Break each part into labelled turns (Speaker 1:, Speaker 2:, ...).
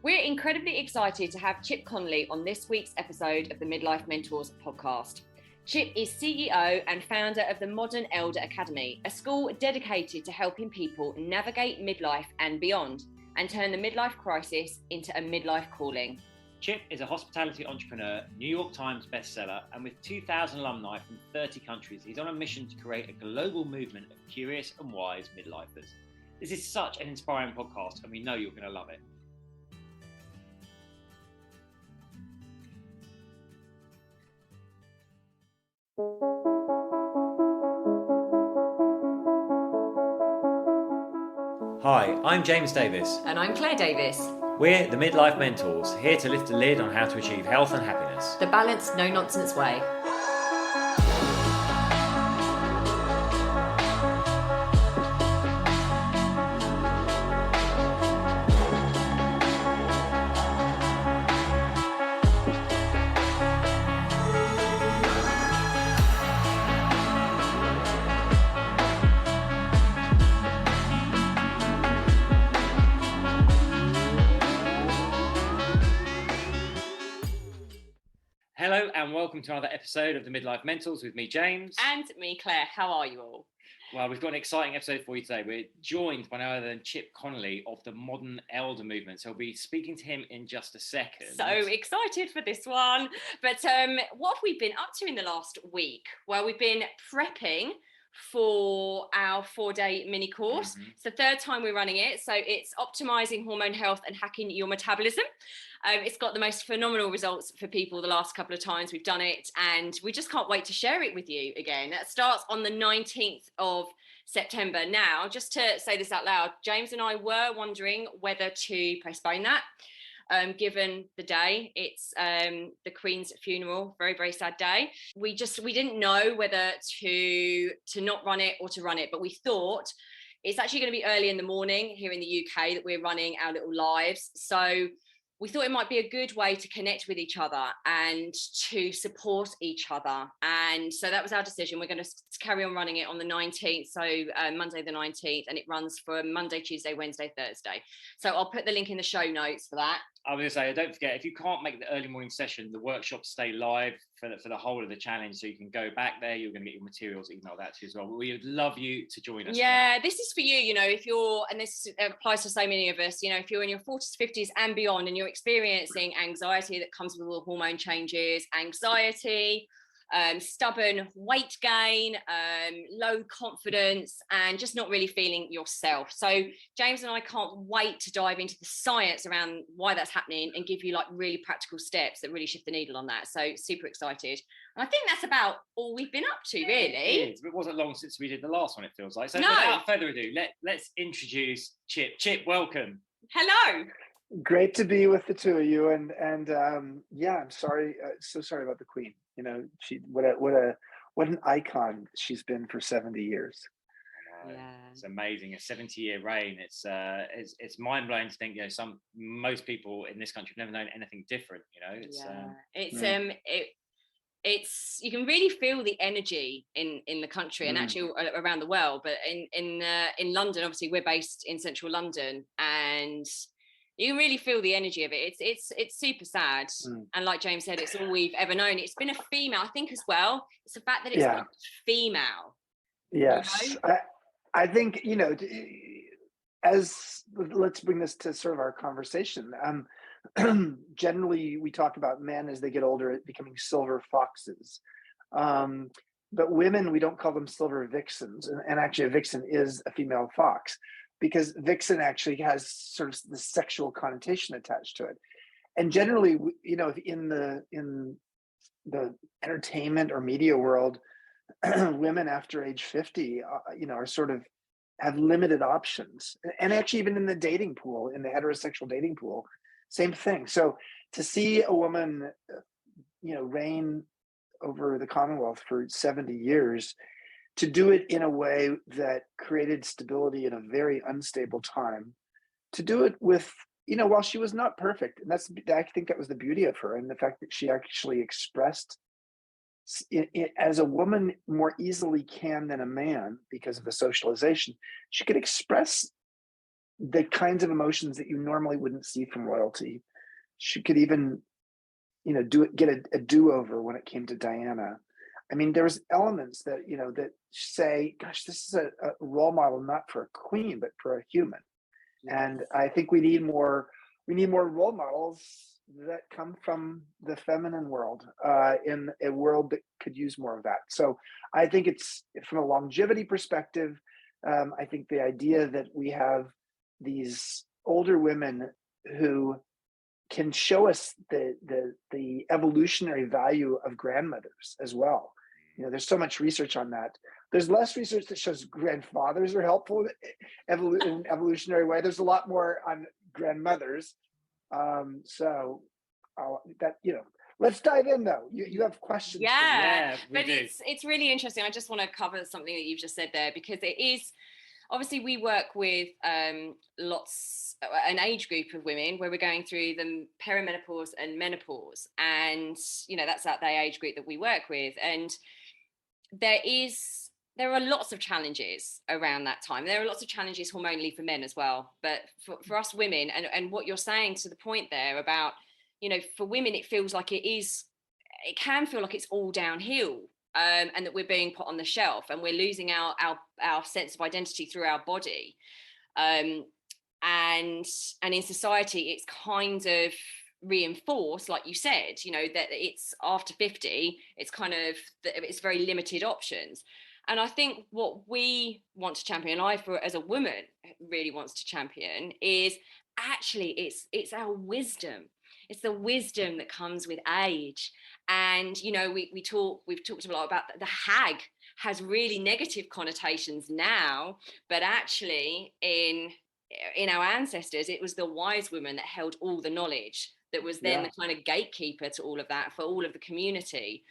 Speaker 1: We're incredibly excited to have Chip Conley on this week's episode of the Midlife Mentors podcast. Chip is CEO and founder of the Modern Elder Academy, a school dedicated to helping people navigate midlife and beyond, and turn the midlife crisis into a midlife calling.
Speaker 2: Chip is a hospitality entrepreneur, New York Times bestseller, and with 2,000 alumni from 30 countries, he's on a mission to create a global movement of curious and wise midlifers. This is such an inspiring podcast, and we know you're going to love it. Hi, I'm James Davis.
Speaker 1: And I'm Claire Davis.
Speaker 2: We're the Midlife Mentors, here to lift the lid on how to achieve health and happiness.
Speaker 1: The balanced, no-nonsense way.
Speaker 2: Hello and welcome to another episode of the Midlife Mentors with me, James.
Speaker 1: And me, Claire. How are you all?
Speaker 2: Well, we've got an exciting episode for you today. We're joined by no other than Chip Conley of the Modern Elder Movement. So we'll be speaking to him in just a second.
Speaker 1: So excited for this one. But what have we been up to in the last week? Well, we've been prepping for our 4-day mini course. It's the third time we're running it. So it's optimizing hormone health and hacking your metabolism. It's got the most phenomenal results for people the last couple of times we've done it, and we just can't wait to share it with you again. That starts on the 19th of September. Now, just to say this out loud, James and I were wondering whether to postpone that. Given the day, it's the Queen's funeral, very, very sad day. We didn't know whether to not run it or to run it, but we thought it's actually going to be early in the morning here in the UK that we're running our little lives. So we thought it might be a good way to connect with each other and to support each other. And so that was our decision. We're going to carry on running it on the 19th. So Monday the 19th, and it runs for Monday, Tuesday, Wednesday, Thursday. So I'll put the link in the show notes for that.
Speaker 2: I was going to say, don't forget, if you can't make the early morning session, the workshops stay live for the whole of the challenge. So you can go back there. You're going to get your materials emailed out to you as well. We would love you to join us.
Speaker 1: Yeah, this is for you, if you're, and this applies to so many of us, if you're in your 40s, 50s and beyond, and you're experiencing anxiety that comes with all hormone changes, anxiety, stubborn weight gain, low confidence, and just not really feeling yourself. So James and I can't wait to dive into the science around why that's happening and give you like really practical steps that really shift the needle on that. So super excited. And I think that's about all we've been up to, really.
Speaker 2: It wasn't long since we did the last one, it feels like. So without further ado, let's introduce Chip. Chip, welcome.
Speaker 1: Hello.
Speaker 3: Great to be with the two of you, and yeah, I'm sorry, so sorry about the Queen. She what an icon she's been for 70 years.
Speaker 1: Yeah.
Speaker 2: It's amazing, a 70-year reign. It's mind-blowing to think, most people in this country have never known anything different.
Speaker 1: It's you can really feel the energy in the country and actually around the world. But in London, obviously, we're based in central London, and you can really feel the energy of it. It's super sad. And like James said, it's all we've ever known. It's been a female, I think, as well. It's the fact that it's not female.
Speaker 3: Yes. I think, as let's bring this to sort of our conversation. Generally, we talk about men as they get older becoming silver foxes. But women, we don't call them silver vixens. And actually, a vixen is a female fox, because vixen actually has sort of the sexual connotation attached to it. And generally, in the entertainment or media world, women after age 50, are sort of have limited options. And actually, even in the dating pool, in the heterosexual dating pool, same thing. So to see a woman, reign over the Commonwealth for 70 years, to do it in a way that created stability in a very unstable time, to do it with, while she was not perfect, and I think that was the beauty of her, and the fact that she actually expressed it as a woman more easily can than a man because of the socialization. She could express the kinds of emotions that you normally wouldn't see from royalty. She could even, get a do-over when it came to Diana. I mean, there was elements that, that say, gosh, this is a role model, not for a queen, but for a human. And I think we need more role models that come from the feminine world, in a world that could use more of that. So I think it's, from a longevity perspective, I think the idea that we have these older women who can show us the evolutionary value of grandmothers as well. There's so much research on that. There's less research that shows grandfathers are helpful in an evolutionary way. There's a lot more on grandmothers. Let's dive in though. You have questions.
Speaker 1: Yeah, but it's really interesting. I just want to cover something that you've just said there, because it is, obviously we work with an age group of women where we're going through the peri-menopause and menopause, and that's that the age group that we work with, and there are lots of challenges around that time. There are lots of challenges hormonally for men as well, but for us women, and what you're saying to the point there about, for women it feels like it can feel like it's all downhill, and that we're being put on the shelf and we're losing our sense of identity through our body, and in society it's kind of reinforced, like you said, that it's after 50, it's very limited options. And I think what we want to champion, as a woman really wants to champion, is actually it's our wisdom. It's the wisdom that comes with age. And we've talked a lot about the hag has really negative connotations now, but actually in our ancestors it was the wise woman that held all the knowledge, that was then the kind of gatekeeper to all of that for all of the community.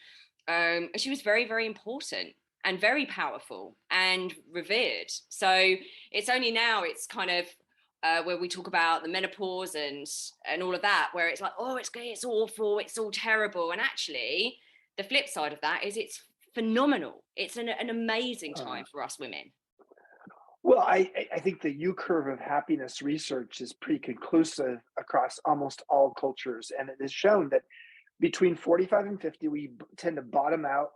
Speaker 1: And she was very, very important and very powerful and revered. So it's only now it's kind of where we talk about the menopause and all of that, where it's like, oh, it's awful, it's all terrible. And actually the flip side of that is it's phenomenal. It's an amazing time for us women.
Speaker 3: Well, I think the U-curve of happiness research is pretty conclusive across almost all cultures. And it has shown that between 45 and 50, we tend to bottom out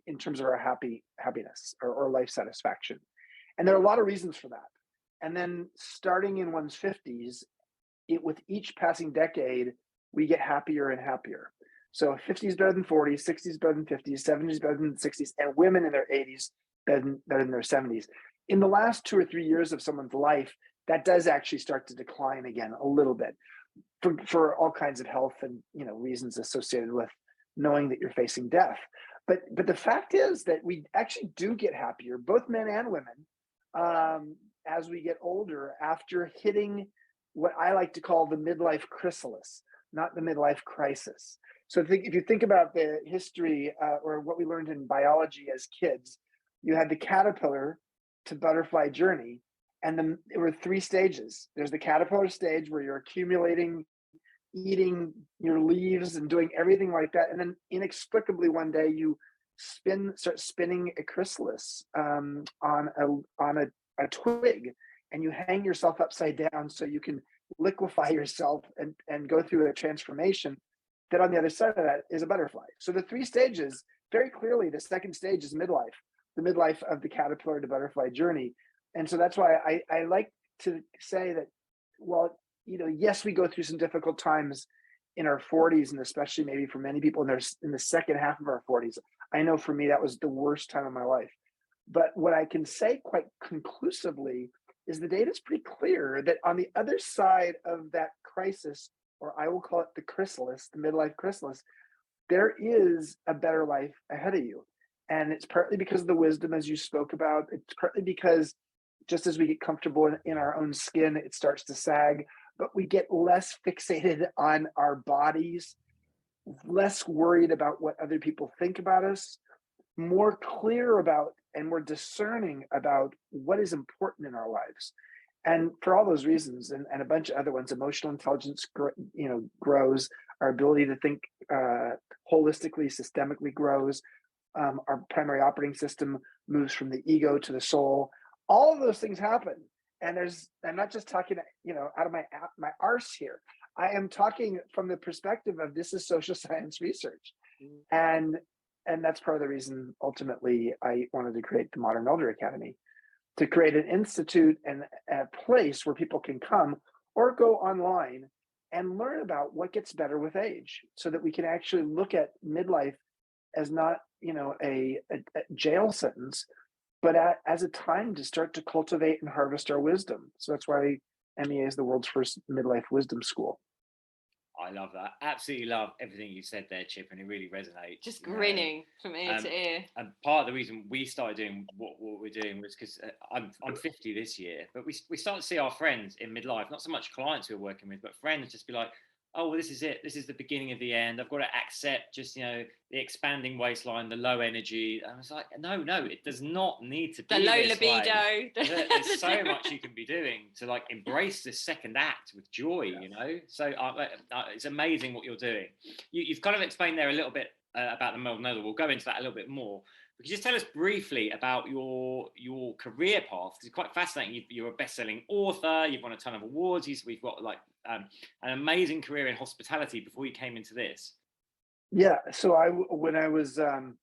Speaker 3: in terms of our happiness or life satisfaction. And there are a lot of reasons for that. And then starting in one's 50s, with each passing decade, we get happier and happier. So 50 is better than 40, 60 is better than 50, 70 is better than 60s, and women in their 80s better than their 70s. In the last 2 or 3 years of someone's life, that does actually start to decline again a little bit for all kinds of health and reasons associated with knowing that you're facing death. But the fact is that we actually do get happier, both men and women, as we get older, after hitting what I like to call the midlife chrysalis, not the midlife crisis. So if you think about the history or what we learned in biology as kids, you had the caterpillar to butterfly journey, and then there were 3 stages. There's the caterpillar stage where you're accumulating, eating your leaves and doing everything like that, and then inexplicably one day you start spinning a chrysalis on a twig, and you hang yourself upside down so you can liquefy yourself and go through a transformation that on the other side of that is a butterfly. So the 3 stages, very clearly the second stage is midlife, the midlife of the caterpillar to butterfly journey. And so that's why I like to say that, well, yes, we go through some difficult times in our 40s, and especially maybe for many people in the second half of our 40s. I know for me, that was the worst time of my life. But what I can say quite conclusively is the data is pretty clear that on the other side of that crisis, or I will call it the chrysalis, the midlife chrysalis, there is a better life ahead of you. And it's partly because of the wisdom, as you spoke about. It's partly because just as we get comfortable in our own skin, it starts to sag, but we get less fixated on our bodies, less worried about what other people think about us, more clear about and more discerning about what is important in our lives. And for all those reasons, and a bunch of other ones, emotional intelligence grows, our ability to think holistically, systemically grows, our primary operating system moves from the ego to the soul. All of those things happen. And I'm not just talking, out of my arse here. I am talking from the perspective of this is social science research. And that's part of the reason ultimately I wanted to create the Modern Elder Academy, to create an institute and a place where people can come or go online and learn about what gets better with age, so that we can actually look at midlife as not, a jail sentence, but as a time to start to cultivate and harvest our wisdom. So that's why MEA is the world's first midlife wisdom school.
Speaker 2: I love that. Absolutely love everything you said there, Chip, and it really resonates.
Speaker 1: Just grinning from ear to ear.
Speaker 2: And part of the reason we started doing what we're doing was because I'm 50 this year, but we start to see our friends in midlife, not so much clients we're working with, but friends just be like, oh, well, this is it. This is the beginning of the end. I've got to accept just, the expanding waistline, the low energy. And I was like, no, it does not need to be
Speaker 1: the low
Speaker 2: this
Speaker 1: libido.
Speaker 2: way. There's so much you can be doing to like embrace this second act with joy, So it's amazing what you're doing. You've kind of explained there a little bit about the Modern Elder. We'll go into that a little bit more. Could you just tell us briefly about your career path? It's quite fascinating. You're a best-selling author. You've won a ton of awards. We've got an amazing career in hospitality before you came into this.
Speaker 3: Yeah. So when I was, I'm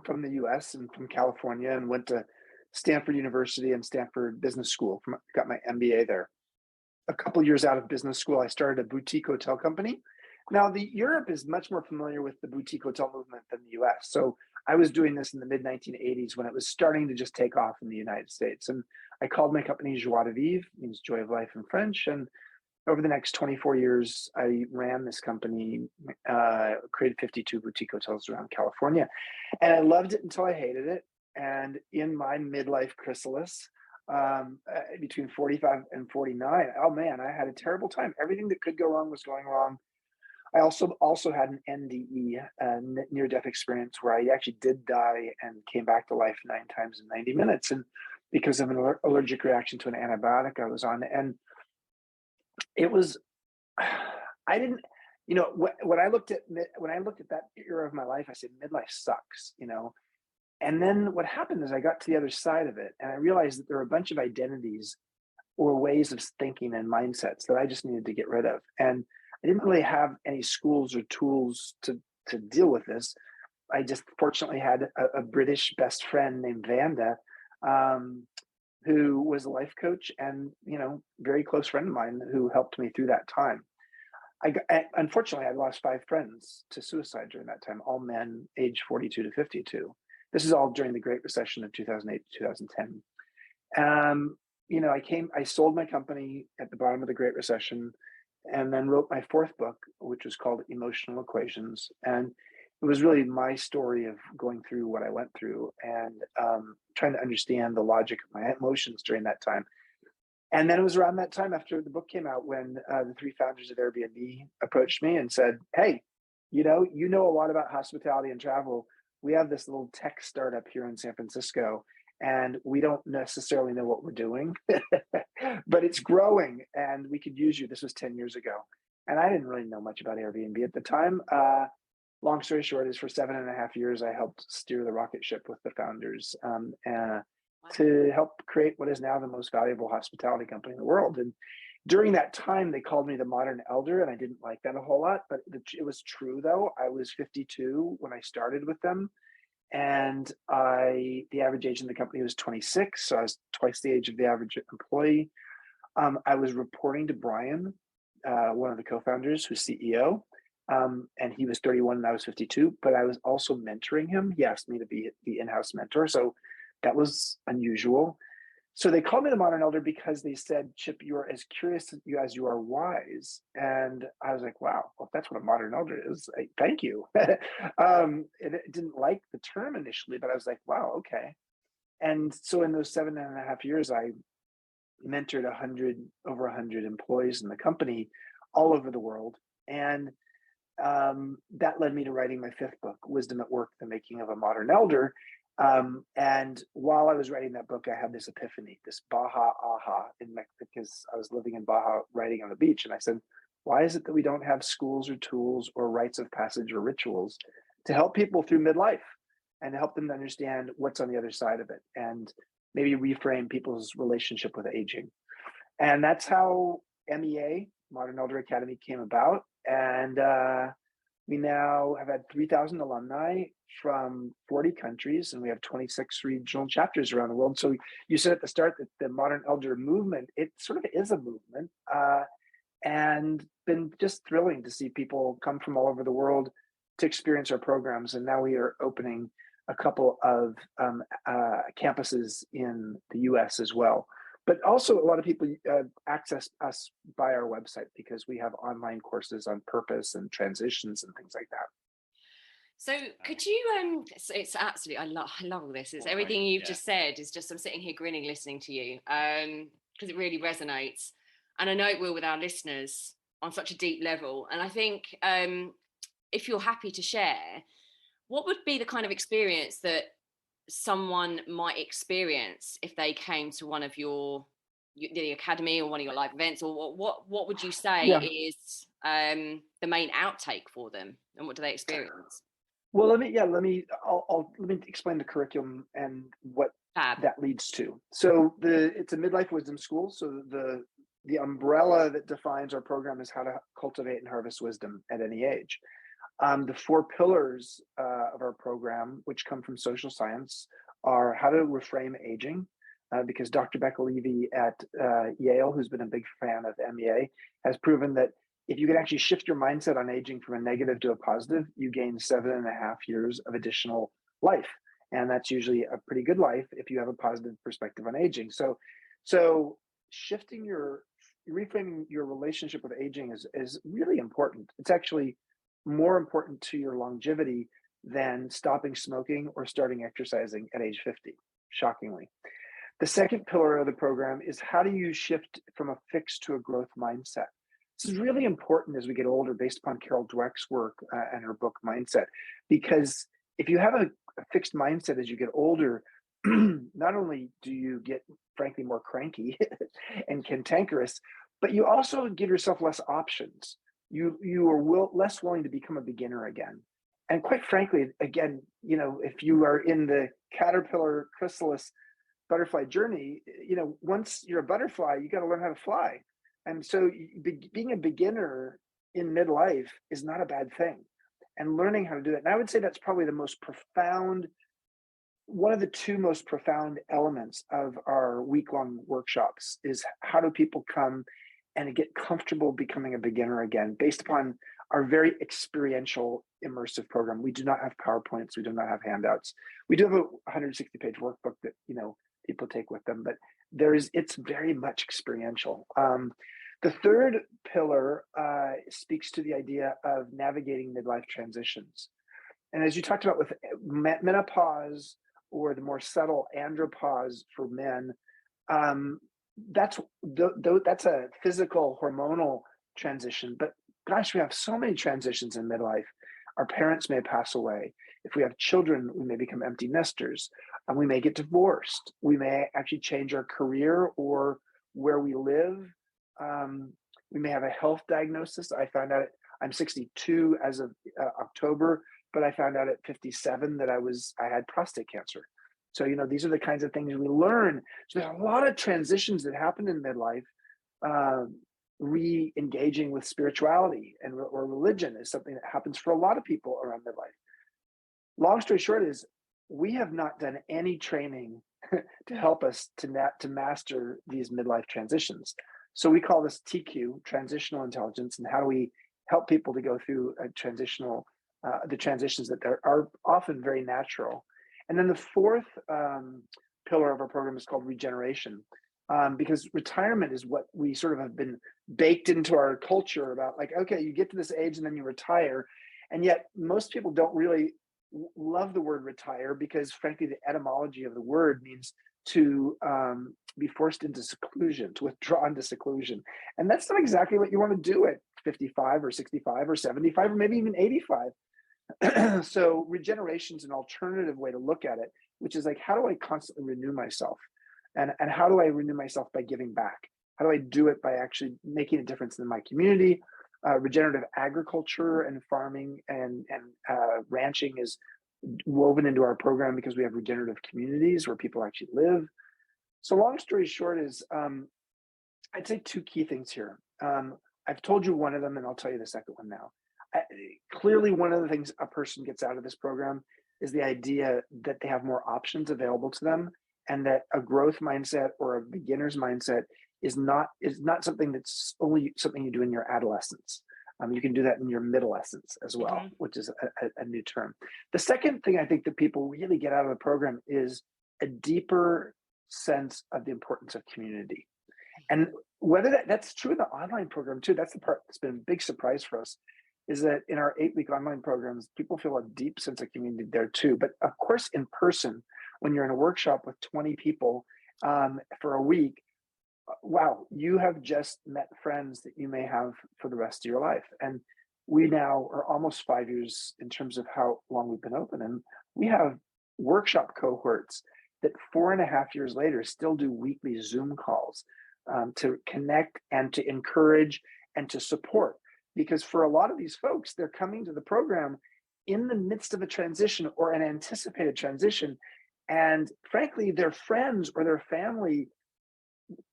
Speaker 3: from the U.S. and from California, and went to Stanford University and Stanford Business School. Got my MBA there. A couple years out of business school, I started a boutique hotel company. Now, Europe is much more familiar with the boutique hotel movement than the U.S. So I was doing this in the mid-1980s when it was starting to just take off in the United States. And I called my company Joie de Vivre, means joy of life in French. And over the next 24 years, I ran this company, created 52 boutique hotels around California. And I loved it until I hated it. And in my midlife chrysalis, between 45 and 49, oh man, I had a terrible time. Everything that could go wrong was going wrong. I also had an NDE, near-death experience, where I actually did die and came back to life 9 times in 90 minutes, and because of an allergic reaction to an antibiotic I was on. And it was, I didn't, when I looked at that era of my life, I said, midlife sucks, And then what happened is I got to the other side of it, and I realized that there were a bunch of identities or ways of thinking and mindsets that I just needed to get rid of. And I didn't really have any schools or tools to deal with this. I just fortunately had a British best friend named Vanda, who was a life coach and, very close friend of mine who helped me through that time. Unfortunately, I lost 5 friends to suicide during that time, all men aged 42 to 52. This is all during the Great Recession of 2008 to 2010. I sold my company at the bottom of the Great Recession, and then wrote my 4th book, which was called Emotional Equations. And it was really my story of going through what I went through and trying to understand the logic of my emotions during that time. And then it was around that time, after the book came out, when the 3 founders of Airbnb approached me and said, hey, you know a lot about hospitality and travel. We have this little tech startup here in San Francisco, and we don't necessarily know what we're doing, but it's growing and we could use you. This was 10 years ago. And I didn't really know much about Airbnb at the time. Long story short is, for 7.5 years, I helped steer the rocket ship with the founders to help create what is now the most valuable hospitality company in the world. And during that time, they called me the Modern Elder, and I didn't like that a whole lot, but it was true though. I was 52 when I started with them. And the average age in the company was 26. So I was twice the age of the average employee. I was reporting to Brian, one of the co-founders, who's CEO. And he was 31 and I was 52, but I was also mentoring him. He asked me to be the in-house mentor. So that was unusual. So they called me the Modern Elder because they said, Chip, you are as curious as you are wise. And I was like, wow, well, if that's what a Modern Elder is, thank you. It didn't like the term initially, but I was like, wow, okay. And so in those 7.5 years, I mentored over 100 employees in the company all over the world. And that led me to writing my 5th book, Wisdom at Work, The Making of a Modern Elder. And while I was writing that book, I had this epiphany, this Baja aha, because I was living in Baja, writing on the beach. And I said, why is it that we don't have schools or tools or rites of passage or rituals to help people through midlife and to help them to understand what's on the other side of it? And maybe reframe people's relationship with aging. And that's how MEA, Modern Elder Academy, came about. And we now have had 3,000 alumni from 40 countries, and we have 26 regional chapters around the world. So you said at the start that the Modern Elder movement, it sort of is a movement, and been just thrilling to see people come from all over the world to experience our programs. And now we are opening a couple of campuses in the US as well. But also a lot of people access us by our website because we have online courses on purpose and transitions and things like that.
Speaker 1: So could you, it's absolutely, I love all this. It's everything you've just said is just, I'm sitting here grinning, listening to you, because it really resonates. And I know it will with our listeners on such a deep level. And I think if you're happy to share, what would be the kind of experience that someone might experience if they came to one of the academy or one of your live events, or what would you say is the main outtake for them, and what do they experience?
Speaker 3: Well, let me explain the curriculum and what that leads to. So it's a midlife wisdom school. So the umbrella that defines our program is how to cultivate and harvest wisdom at any age. The 4 pillars of our program, which come from social science, are how to reframe aging, because Dr. Becca Levy at Yale, who's been a big fan of MEA, has proven that if you can actually shift your mindset on aging from a negative to a positive, you gain 7.5 years of additional life. And that's usually a pretty good life if you have a positive perspective on aging. So reframing your relationship with aging is really important. It's actually more important to your longevity than stopping smoking or starting exercising at age 50, shockingly. The second pillar of the program is how do you shift from a fixed to a growth mindset? This is really important as we get older, based upon Carol Dweck's work and her book Mindset, because if you have a fixed mindset as you get older, not only do you get, frankly, more cranky and cantankerous, but you also give yourself less options. You are less willing to become a beginner again. And quite frankly, again, if you are in the caterpillar chrysalis butterfly journey, once you're a butterfly, you got to learn how to fly. And so being a beginner in midlife is not a bad thing, and learning how to do that. And I would say that's probably one of the 2 most profound elements of our week-long workshops is how do people come and get comfortable becoming a beginner again, based upon our very experiential, immersive program. We do not have PowerPoints. We do not have handouts. We do have a 160-page workbook that, people take with them, but it's very much experiential. The third pillar speaks to the idea of navigating midlife transitions. And as you talked about with menopause, or the more subtle andropause for men, that's a physical hormonal transition. But gosh, we have so many transitions in midlife. Our parents may pass away. If we have children, we may become empty nesters, and we may get divorced. We may actually change our career or where we live. We may have a health diagnosis. I found out I'm 62 as of October, but I found out at 57 that I had prostate cancer. So, these are the kinds of things we learn. So there's a lot of transitions that happen in midlife. Re-engaging with spirituality or religion is something that happens for a lot of people around midlife. Long story short is, we have not done any training to help us to master these midlife transitions. So we call this TQ, transitional intelligence, and how do we help people to go through the transitions that are often very natural. And then the fourth pillar of our program is called regeneration, because retirement is what we sort of have been baked into our culture about, like, okay, you get to this age and then you retire. And yet most people don't really love the word retire, because frankly, the etymology of the word means to be forced into seclusion, to withdraw into seclusion. And that's not exactly what you want to do at 55 or 65 or 75 or maybe even 85. So regeneration is an alternative way to look at it, which is like, how do I constantly renew myself? And how do I renew myself by giving back? How do I do it by actually making a difference in my community? Regenerative agriculture and farming and ranching is woven into our program because we have regenerative communities where people actually live. So long story short is, I'd say two key things here. I've told you one of them, and I'll tell you the second one now. Clearly, one of the things a person gets out of this program is the idea that they have more options available to them, and that a growth mindset or a beginner's mindset is not something that's only something you do in your adolescence. You can do that in your middlescence as well, which is a new term. The second thing I think that people really get out of the program is a deeper sense of the importance of community. And whether that's true in the online program too, that's the part that's been a big surprise for us, is that in our 8-week online programs, people feel a deep sense of community there too. But of course, in person, when you're in a workshop with 20 people for a week, wow, you have just met friends that you may have for the rest of your life. And we now are almost 5 years in terms of how long we've been open. And we have workshop cohorts that 4.5 years later still do weekly Zoom calls to connect and to encourage and to support. Because for a lot of these folks, they're coming to the program in the midst of a transition or an anticipated transition. And frankly, their friends or their family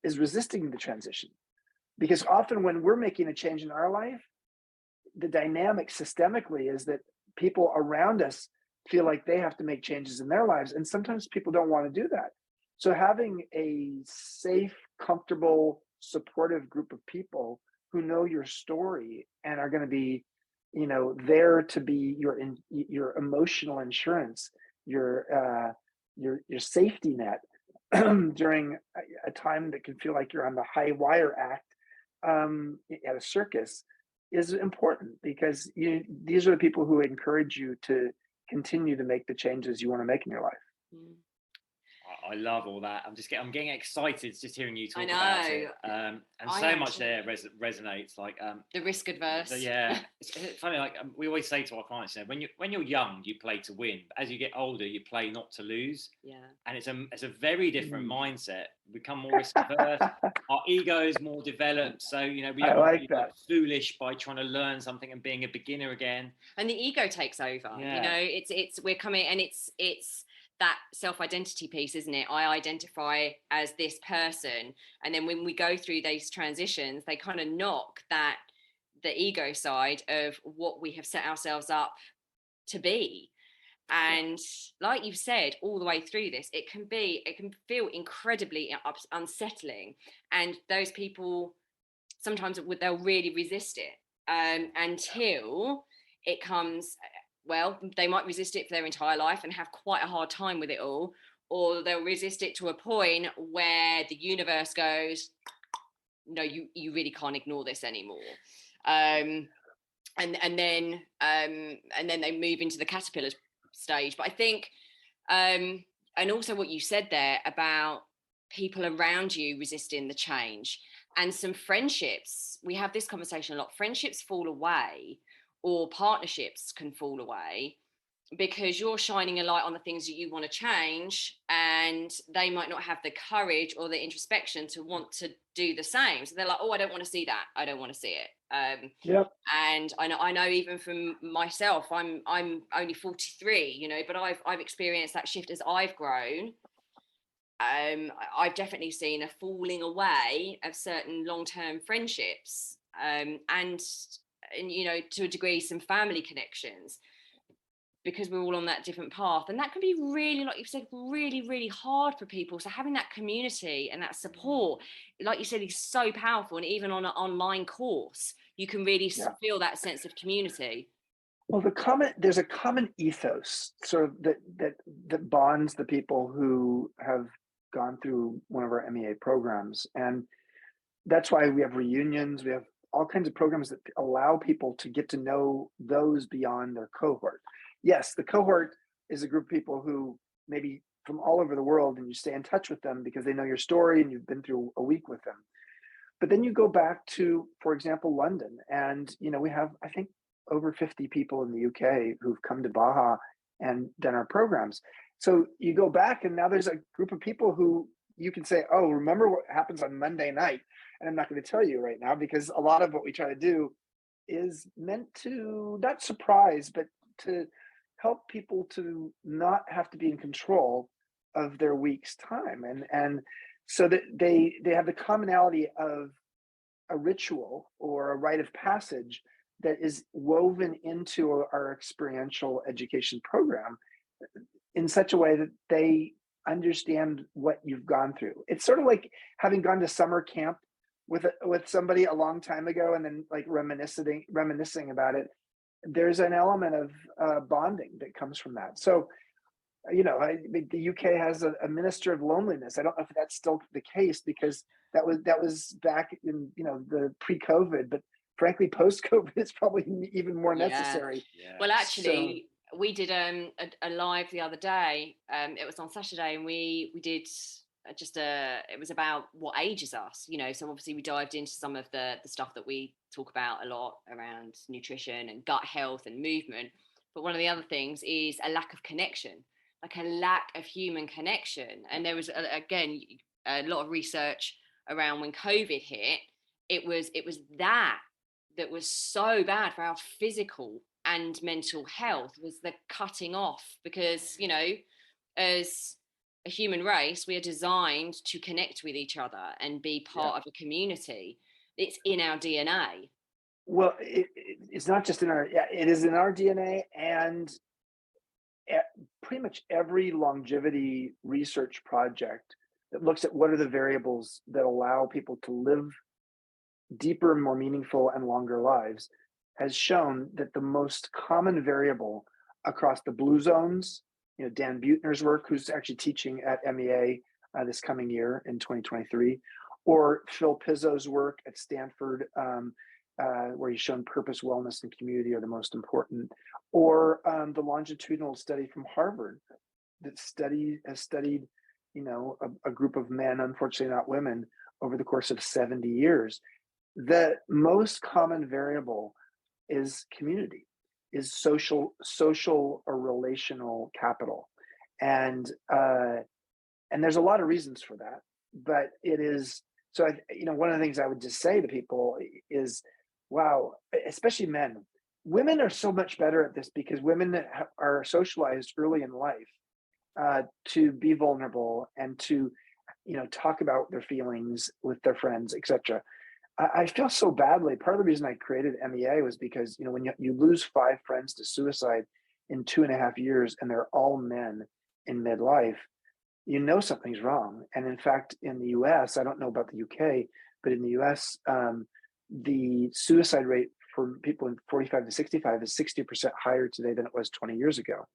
Speaker 3: is resisting the transition. Because often when we're making a change in our life, the dynamic systemically is that people around us feel like they have to make changes in their lives. And sometimes people don't want to do that. So having a safe, comfortable, supportive group of people who know your story and are going to be, there to be your emotional insurance, your safety net during a time that can feel like you're on the high wire act at a circus is important, because these are the people who encourage you to continue to make the changes you want to make in your life.
Speaker 2: I love all that. I'm getting excited just hearing you talk
Speaker 1: I know.
Speaker 2: about it. And so much there resonates. Like
Speaker 1: the risk adverse.
Speaker 2: It's funny. Like we always say to our clients, when you're young, you play to win. But as you get older, you play not to lose.
Speaker 1: Yeah.
Speaker 2: And it's a very different mindset. We become more risk averse. Our ego is more developed. So we don't want to be like foolish by trying to learn something and being a beginner again.
Speaker 1: And the ego takes over.
Speaker 2: Yeah.
Speaker 1: We're coming, and it's that self-identity piece, isn't it? I identify as this person, and then when we go through these transitions, they kind of knock the ego side of what we have set ourselves up to be. And like you've said, all the way through this, it can feel incredibly unsettling, and those people sometimes they'll really resist it until it comes. Well, they might resist it for their entire life and have quite a hard time with it all, or they'll resist it to a point where the universe goes, no, you really can't ignore this anymore. And then they move into the caterpillar stage. But I think, and also what you said there about people around you resisting the change, and some friendships, we have this conversation a lot, friendships fall away, or partnerships can fall away because you're shining a light on the things that you want to change, and they might not have the courage or the introspection to want to do the same. So they're like, oh, I don't want to see that. I don't want to see it. And I know even from myself, I'm only 43, but I've experienced that shift as I've grown. I've definitely seen a falling away of certain long-term friendships, and to a degree some family connections, because we're all on that different path, and that can be really, like you've said, really, really hard for people. So having that community and that support, like you said, is so powerful. And even on an online course, you can really feel that sense of community.
Speaker 3: Well, there's a common ethos sort of that bonds the people who have gone through one of our MEA programs, and that's why we have reunions. We have all kinds of programs that allow people to get to know those beyond their cohort. Yes, the cohort is a group of people who maybe from all over the world, and you stay in touch with them because they know your story and you've been through a week with them. But then you go back to, for example, London, and we have, I think, over 50 people in the UK who've come to Baja and done our programs. So you go back, and now there's a group of people who you can say, oh, remember what happens on Monday night? And I'm not going to tell you right now, because a lot of what we try to do is meant to not surprise, but to help people to not have to be in control of their week's time. And so that they have the commonality of a ritual or a rite of passage that is woven into our experiential education program in such a way that they understand what you've gone through. It's sort of like having gone to summer camp with somebody a long time ago and then like reminiscing about it. There's an element of bonding that comes from that. So, the UK has a minister of loneliness. I don't know if that's still the case, because that was back in the pre-COVID, but frankly, post-COVID, it's probably even more necessary.
Speaker 1: Yeah. Well, actually, we did a live the other day. It was on Saturday, and we did it was about what ages us. So obviously we dived into some of the stuff that we talk about a lot around nutrition and gut health and movement. But one of the other things is a lack of connection, like a lack of human connection. And there was again a lot of research around when COVID hit. It was that was so bad for our physical and mental health, was the cutting off, because as a human race, we are designed to connect with each other and be part of a community. It's in our DNA.
Speaker 3: Well, it's not just in it is in our DNA, and pretty much every longevity research project that looks at what are the variables that allow people to live deeper, more meaningful, and longer lives has shown that the most common variable across the blue zones, Dan Buettner's work, who's actually teaching at MEA this coming year in 2023, or Phil Pizzo's work at Stanford, where he's shown purpose, wellness, and community are the most important, or the longitudinal study from Harvard that has studied, a group of men, unfortunately not women, over the course of 70 years. The most common variable is community, is social or relational capital, and there's a lot of reasons for that, but it is so. One of the things I would just say to people is, wow, especially men. Women are so much better at this because women are socialized early in life to be vulnerable and to, talk about their feelings with their friends, etc. I feel so badly. Part of the reason I created MEA was because, when you lose 5 friends to suicide in 2.5 years, and they're all men in midlife, something's wrong. And in fact, in the US, I don't know about the UK, but in the US, the suicide rate for people in 45 to 65 is 60% higher today than it was 20 years ago.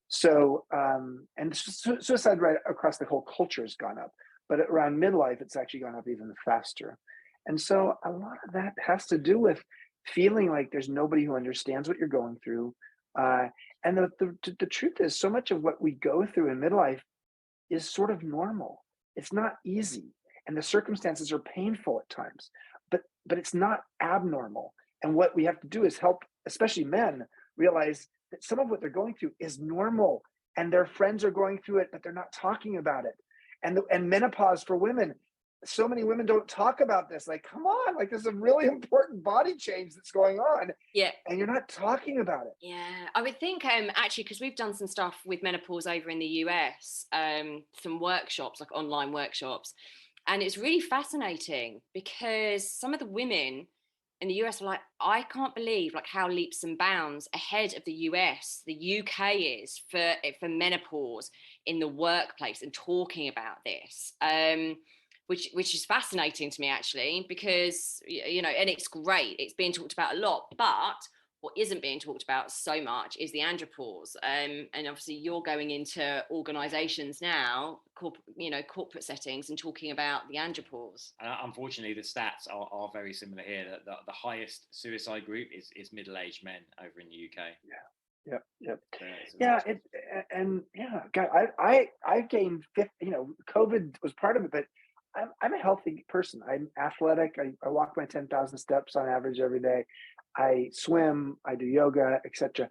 Speaker 3: So, and suicide rate across the whole culture has gone up, but around midlife, it's actually gone up even faster. And so a lot of that has to do with feeling like there's nobody who understands what you're going through. And the truth is, so much of what we go through in midlife is sort of normal. It's not easy, and the circumstances are painful at times, but it's not abnormal. And what we have to do is help, especially men, realize that some of what they're going through is normal, and their friends are going through it, but they're not talking about it. And menopause for women, so many women don't talk about this. Like, come on, like there's a really important body change that's going on.
Speaker 1: Yeah.
Speaker 3: And you're not talking about it.
Speaker 1: Yeah. I would think actually, because we've done some stuff with menopause over in the US, some workshops, like online workshops. And it's really fascinating because some of the women in the US are like, I can't believe like how leaps and bounds ahead of the US, the UK is for menopause in the workplace and talking about this. Which is fascinating to me, actually, because, and it's great. It's being talked about a lot, but what isn't being talked about so much is the andropause. And obviously you're going into organizations now, corporate settings, and talking about the andropause.
Speaker 2: Unfortunately, the stats are very similar here. The highest suicide group is middle-aged men over in the UK.
Speaker 3: Yeah. God, I gained 50, COVID was part of it, but I'm a healthy person. I'm athletic. I walk my 10,000 steps on average every day. I swim, I do yoga, etc.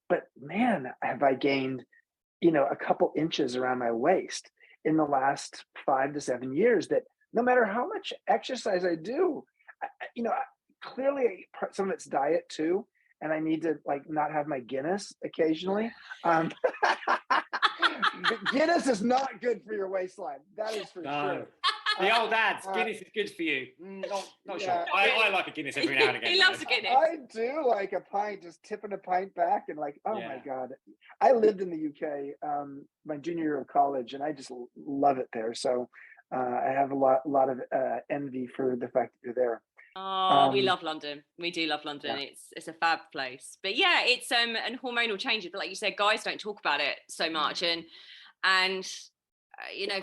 Speaker 3: But man, have I gained, a couple inches around my waist in the last 5 to 7 years, that no matter how much exercise I do, clearly some of it's diet too. And I need to like not have my Guinness occasionally. Guinness is not good for your waistline. That is for
Speaker 2: No.
Speaker 3: sure.
Speaker 2: The old ads, Guinness is good for you. Not sure. I like a Guinness every now and again.
Speaker 1: He loves a Guinness.
Speaker 3: I do like a pint, just tipping a pint back and like, oh my
Speaker 2: Yeah.
Speaker 3: God. I lived in the UK my junior year of college, and I just love it there. So I have a lot of envy for the fact that you're there.
Speaker 1: Oh, we love London. We do love London.
Speaker 3: Yeah.
Speaker 1: It's a fab place. But yeah, it's and hormonal changes. But like you said, guys don't talk about it so much, and you know,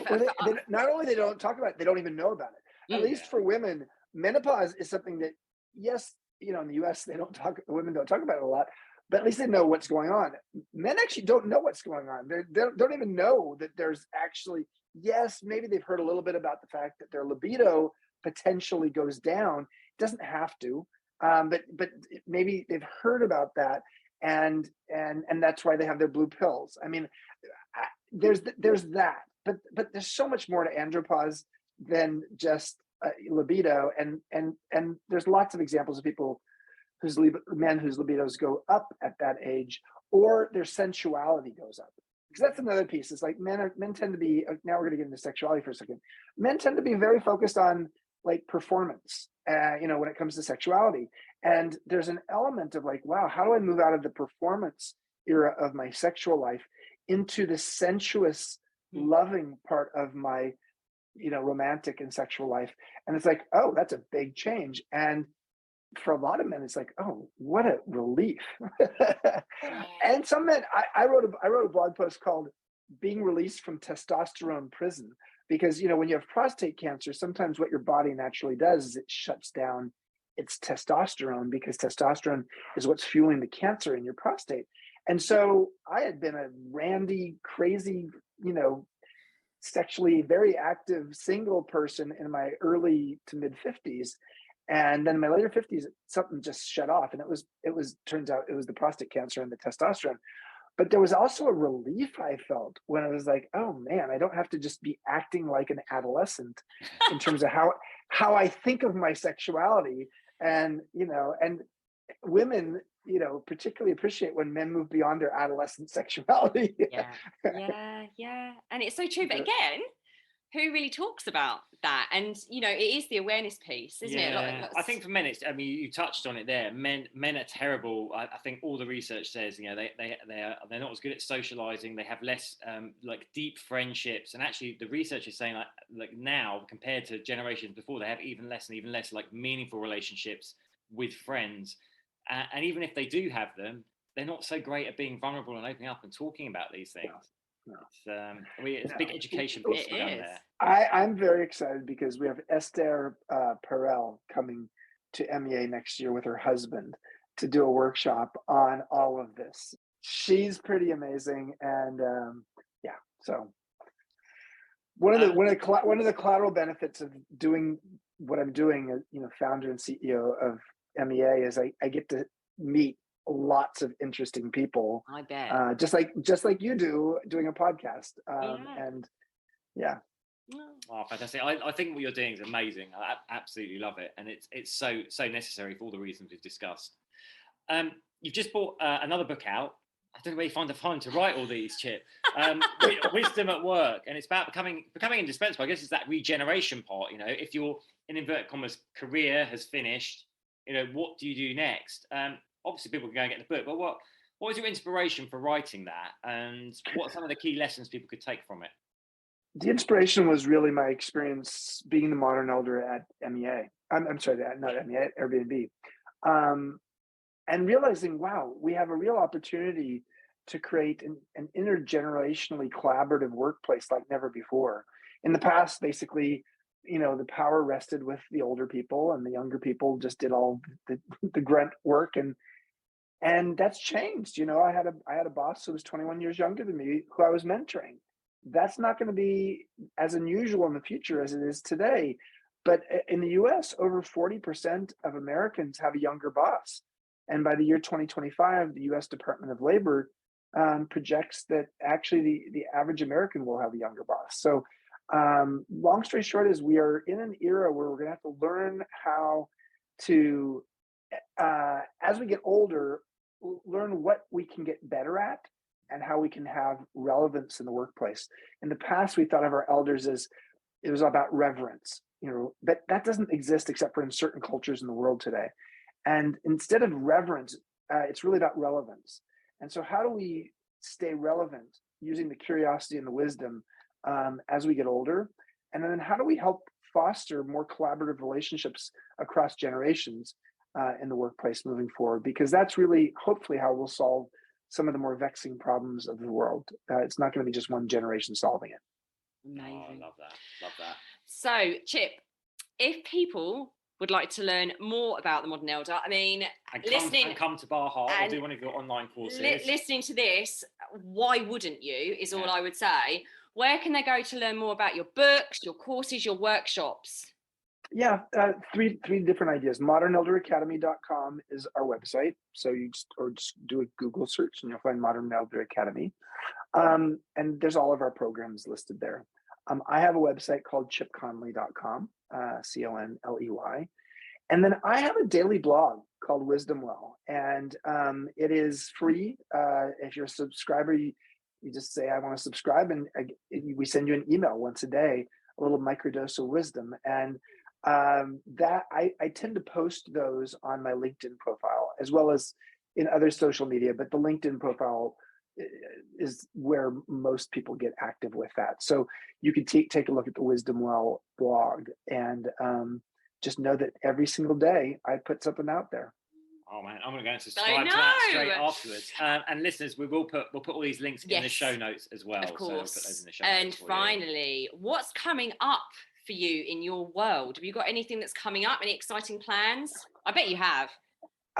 Speaker 3: not only they don't talk about it, they don't even know about it. At least for women, menopause is something that, yes, you know, in the US women don't talk about it a lot, but at least they know what's going on. Men actually don't know what's going on. They don't even know that there's actually, yes, maybe they've heard a little bit about the fact that their libido potentially goes down. It doesn't have to, but maybe they've heard about that, and that's why they have their blue pills. I mean, there's that, but there's so much more to andropause than just libido, and there's lots of examples of people men whose libidos go up at that age, or their sensuality goes up. Because that's another piece. It's like men tend to be, now we're going to get into sexuality for a second. Men tend to be very focused on like performance, you know, when it comes to sexuality. And there's an element of like, wow, how do I move out of the performance era of my sexual life into the sensuous, loving part of my, you know, romantic and sexual life? And it's like, oh, that's a big change. And for a lot of men, it's like, oh, what a relief. And some men, I wrote a blog post called "Being Released from Testosterone Prison," because, you know, when you have prostate cancer, sometimes what your body naturally does is it shuts down its testosterone, because testosterone is what's fueling the cancer in your prostate. And so I had been a randy, crazy, you know, sexually very active single person in my early to mid 50s. And then in my later 50s, something just shut off. And turns out it was the prostate cancer and the testosterone. But there was also a relief I felt when I was like, oh man, I don't have to just be acting like an adolescent in terms of how I think of my sexuality. And, you know, and women, you know, particularly appreciate when men move beyond their adolescent sexuality.
Speaker 1: Yeah. And it's so true. But again, who really talks about that? And, you know, it is the awareness piece, isn't it?
Speaker 2: I think for men, I mean, you touched on it there. Men are terrible. I think all the research says, you know, they're not as good at socializing. They have less like deep friendships. And actually the research is saying like now compared to generations before, they have even less like meaningful relationships with friends. And even if they do have them, they're not so great at being vulnerable and opening up and talking about these things. No. It's a big education piece to be done there.
Speaker 3: I'm very excited because we have Esther Perel coming to MEA next year with her husband to do a workshop on all of this. She's pretty amazing, and so one of the collateral benefits of doing what I'm doing as, you know, founder and CEO of MEA, is I get to meet lots of interesting people.
Speaker 1: I bet.
Speaker 3: Just like you do doing a podcast. And yeah.
Speaker 2: Oh, fantastic. I think what you're doing is amazing. I absolutely love it. And it's so necessary for all the reasons we've discussed. You've just brought another book out. I don't know where you find the time to write all these, Chip. Wisdom at Work. And it's about becoming indispensable. I guess it's that regeneration part, you know, if your, in inverted commas, career has finished, you know, what do you do next? Obviously people can go and get the book, but what was your inspiration for writing that? And what are some of the key lessons people could take from it?
Speaker 3: The inspiration was really my experience being the modern elder at MEA. I'm sorry, not MEA, at Airbnb. And realizing, wow, we have a real opportunity to create an intergenerationally collaborative workplace like never before. In the past, basically, you know, the power rested with the older people, and the younger people just did all the grunt work, and that's changed. You know, I had a boss who was 21 years younger than me, who I was mentoring. That's not going to be as unusual in the future as it is today. But in the US, over 40% of Americans have a younger boss. And by the year 2025, the US Department of Labor projects that actually the average American will have a younger boss. So long story short is we are in an era where we're going to have to learn how to, as we get older, learn what we can get better at and how we can have relevance in the workplace. In the past, we thought of our elders as it was about reverence, but that doesn't exist except for in certain cultures in the world today. And instead of reverence, it's really about relevance. And so how do we stay relevant using the curiosity and the wisdom as we get older? And then how do we help foster more collaborative relationships across generations in the workplace moving forward? Because that's really, hopefully, how we'll solve some of the more vexing problems of the world. It's not going to be just one generation solving it.
Speaker 1: Amazing.
Speaker 2: Oh, I love that. Love that.
Speaker 1: So, Chip, if people would like to learn more about the modern elder, I mean,
Speaker 2: come to Baja or do one of your online courses.
Speaker 1: Listening to this, why wouldn't you? Is all I would say. Where can they go to learn more about your books, your courses, your workshops?
Speaker 3: Yeah, three different ideas. modernelderacademy.com is our website. So you just do a Google search and you'll find Modern Elder Academy. And there's all of our programs listed there. I have a website called chipconley.com, Conley. And then I have a daily blog called Wisdom Well, and it is free. If you're a subscriber, you just say, I want to subscribe, and we send you an email once a day, a little microdose of wisdom. And that I tend to post those on my LinkedIn profile as well as in other social media, but the LinkedIn profile is where most people get active with that. So you can take a look at the Wisdom Well blog and just know that every single day I put something out there.
Speaker 2: Oh man, I'm going to go and subscribe to that straight afterwards. And listeners, we'll put all these links in the show notes as well.
Speaker 1: Of course.
Speaker 2: So we'll put those in the show
Speaker 1: and
Speaker 2: notes for
Speaker 1: finally, what's coming up for you in your world? Have you got anything that's coming up? Any exciting plans? I bet you have.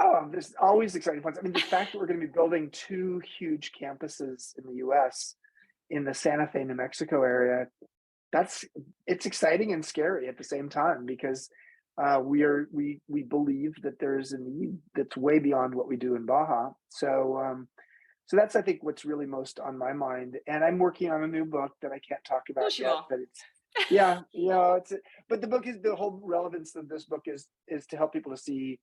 Speaker 3: Oh, there's always exciting plans. I mean, the fact that we're going to be building 2 huge campuses in the U.S. in the Santa Fe, New Mexico area, it's exciting and scary at the same time, because we believe that there's a need that's way beyond what we do in Baja. So that's, I think, what's really most on my mind. And I'm working on a new book that I can't talk about yet, but it's but the whole relevance of this book is to help people to see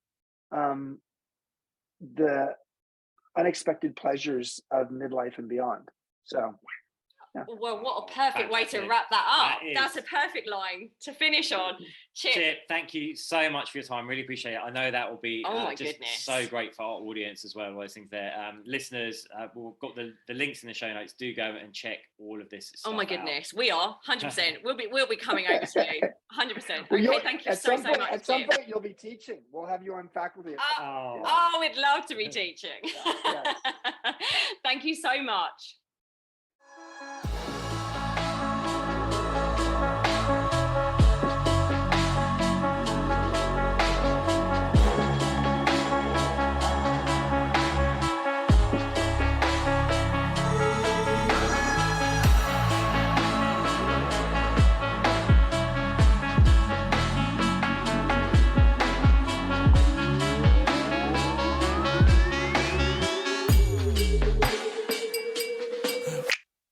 Speaker 3: the unexpected pleasures of midlife and beyond. So
Speaker 1: well, what a perfect way to wrap that up. That's a perfect line to finish on. Chip,
Speaker 2: thank you so much for your time. Really appreciate it. I know that will be so great for our audience as well. All those things there. Listeners, we've got the links in the show notes. Do go and check all of this stuff out.
Speaker 1: We are 100%. We'll be coming over to you 100%. Okay, thank you so much.
Speaker 3: At some point, you'll be teaching. We'll have you on faculty.
Speaker 1: We'd love to be teaching. Yes. Thank you so much.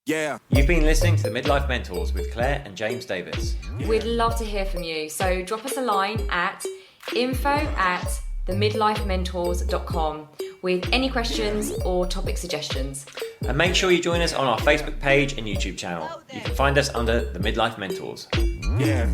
Speaker 2: Yeah. You've been listening to the Midlife Mentors with Claire and James Davis.
Speaker 1: We'd love to hear from you. So drop us a line at info@themidlifementors.com with any questions or topic suggestions.
Speaker 2: And make sure you join us on our Facebook page and YouTube channel. You can find us under the Midlife Mentors. Yeah.